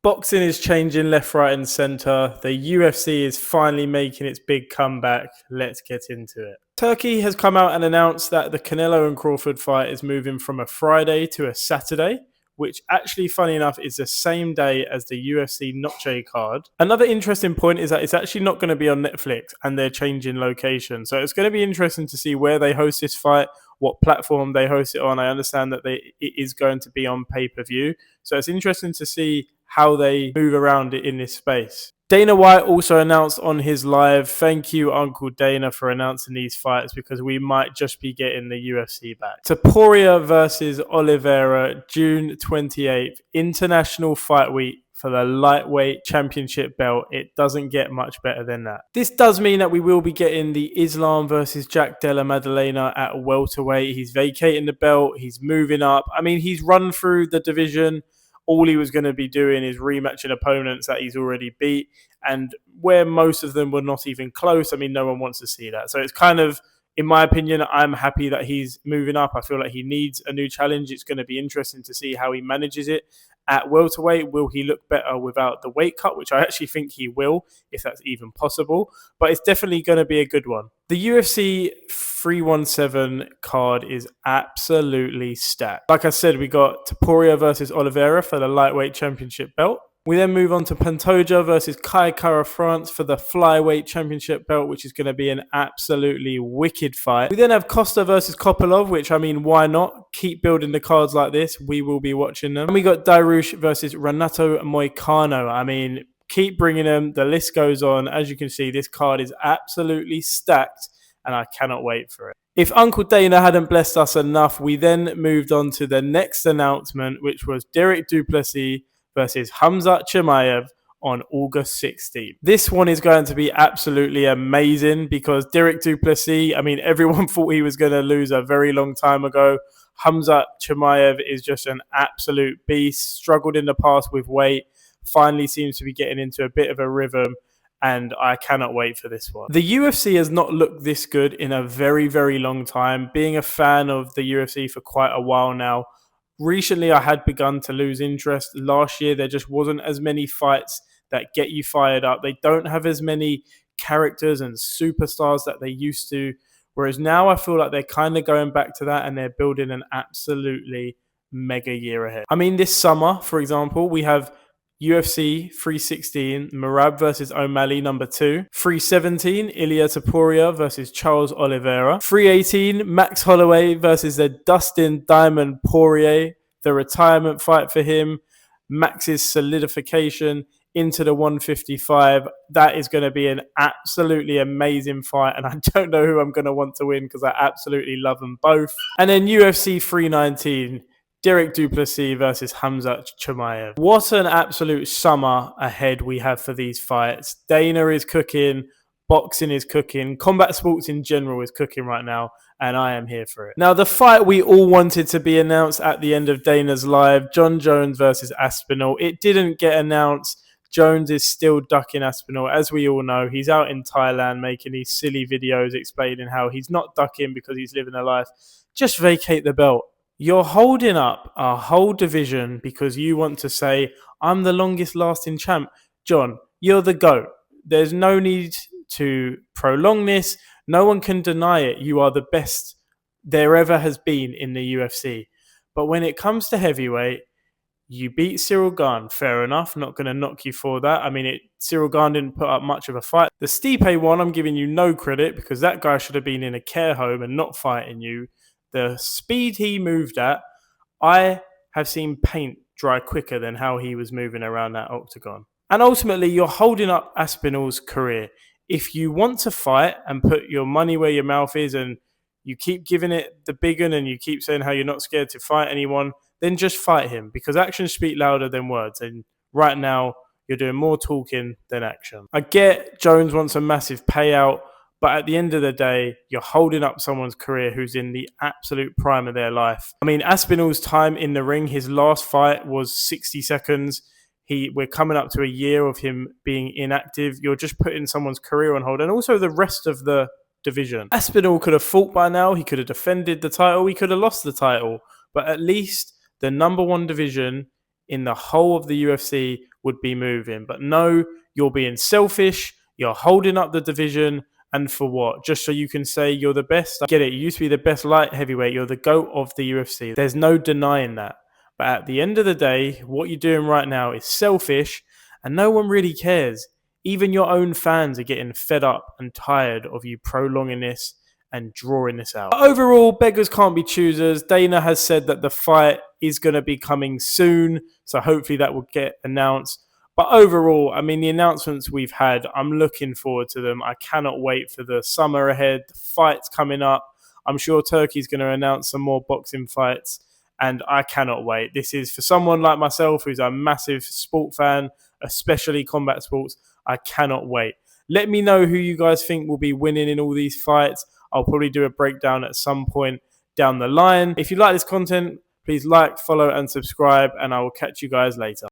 Boxing is changing left, right, and centre. The UFC is finally making its big comeback. Let's get into it. Turkey has come out and announced that the Canelo and Crawford fight is moving from a Friday to a Saturday, which actually, funny enough, is the same day as the UFC Noche card. Another interesting point is that it's actually not going to be on Netflix and they're changing location. So it's going to be interesting to see where they host this fight, what platform they host it on. I understand that it is going to be on pay-per-view. So it's interesting to see how they move around it in this space. Dana White also announced on his live, thank you, Uncle Dana, for announcing these fights because we might just be getting the UFC back. Topuria versus Oliveira, June 28th, International Fight Week for the lightweight championship belt. It doesn't get much better than that. This does mean that we will be getting the Islam versus Jack Della Maddalena at welterweight. He's vacating the belt. He's moving up. I mean, he's run through the division. All he was going to be doing is rematching opponents that he's already beat. And where most of them were not even close, I mean, no one wants to see that. So it's kind of, in my opinion, I'm happy that he's moving up. I feel like he needs a new challenge. It's going to be interesting to see how he manages it. At welterweight, will he look better without the weight cut, which I actually think he will, if that's even possible. But it's definitely going to be a good one. The UFC 317 card is absolutely stacked. Like I said, we got Topuria versus Oliveira for the lightweight championship belt. We then move on to Pantoja versus Kai Kara-France for the flyweight championship belt, which is going to be an absolutely wicked fight. We then have Costa versus Kopylov, which, I mean, why not? Keep building the cards like this. We will be watching them. And we got Dariush versus Renato Moicano. I mean, keep bringing them. The list goes on. As you can see, this card is absolutely stacked, and I cannot wait for it. If Uncle Dana hadn't blessed us enough, we then moved on to the next announcement, which was Derek Duplessis versus Khamzat Chimaev on August 16th. This one is going to be absolutely amazing because Derek Duplessis, I mean, everyone thought he was going to lose a very long time ago. Khamzat Chimaev is just an absolute beast, struggled in the past with weight, finally seems to be getting into a bit of a rhythm, and I cannot wait for this one. The UFC has not looked this good in a very, very long time. Being a fan of the UFC for quite a while now, recently, I had begun to lose interest. Last year, there just wasn't as many fights that get you fired up. They don't have as many characters and superstars that they used to. Whereas now, I feel like they're kind of going back to that and they're building an absolutely mega year ahead. I mean, this summer, for example, we have UFC 316, Merab versus O'Malley #2. 317, Ilia Topuria versus Charles Oliveira. 318, Max Holloway versus the Dustin Diamond Poirier. The retirement fight for him. Max's solidification into the 155. That is going to be an absolutely amazing fight, and I don't know who I'm going to want to win because I absolutely love them both. And then UFC 319, Derek Duplessis versus Khamzat Chimaev. What an absolute summer ahead we have for these fights. Dana is cooking, boxing is cooking, combat sports in general is cooking right now, and I am here for it. Now, the fight we all wanted to be announced at the end of Dana's live, Jon Jones versus Aspinall. It didn't get announced. Jones is still ducking Aspinall. As we all know, he's out in Thailand making these silly videos explaining how he's not ducking because he's living a life. Just vacate the belt. You're holding up a whole division because you want to say, I'm the longest lasting champ. John, you're the GOAT. There's no need to prolong this. No one can deny it. You are the best there ever has been in the UFC. But when it comes to heavyweight, you beat Cyril Gane. Fair enough. Not going to knock you for that. I mean, Cyril Gane didn't put up much of a fight. The Stipe one, I'm giving you no credit because that guy should have been in a care home and not fighting you. The speed he moved at, I have seen paint dry quicker than how he was moving around that octagon. And ultimately, you're holding up Aspinall's career. If you want to fight and put your money where your mouth is and you keep giving it the big one and you keep saying how you're not scared to fight anyone, then just fight him because actions speak louder than words. And right now, you're doing more talking than action. I get Jones wants a massive payout, but at the end of the day, you're holding up someone's career who's in the absolute prime of their life. I mean, Aspinall's time in the ring, his last fight was 60 seconds. We're coming up to a year of him being inactive. You're just putting someone's career on hold and also the rest of the division. Aspinall could have fought by now. He could have defended the title. He could have lost the title. But at least the number one division in the whole of the UFC would be moving. But no, you're being selfish. You're holding up the division. And for what? Just so you can say you're the best? I get it. You used to be the best light heavyweight. You're the GOAT of the UFC. There's no denying that. But at the end of the day, what you're doing right now is selfish, and no one really cares. Even your own fans are getting fed up and tired of you prolonging this and drawing this out. But overall, beggars can't be choosers. Dana has said that the fight is going to be coming soon, so hopefully that will get announced. But overall, I mean, the announcements we've had, I'm looking forward to them. I cannot wait for the summer ahead, the fights coming up. I'm sure Turkey's going to announce some more boxing fights, and I cannot wait. This is, for someone like myself who's a massive sport fan, especially combat sports, I cannot wait. Let me know who you guys think will be winning in all these fights. I'll probably do a breakdown at some point down the line. If you like this content, please like, follow, and subscribe, and I will catch you guys later.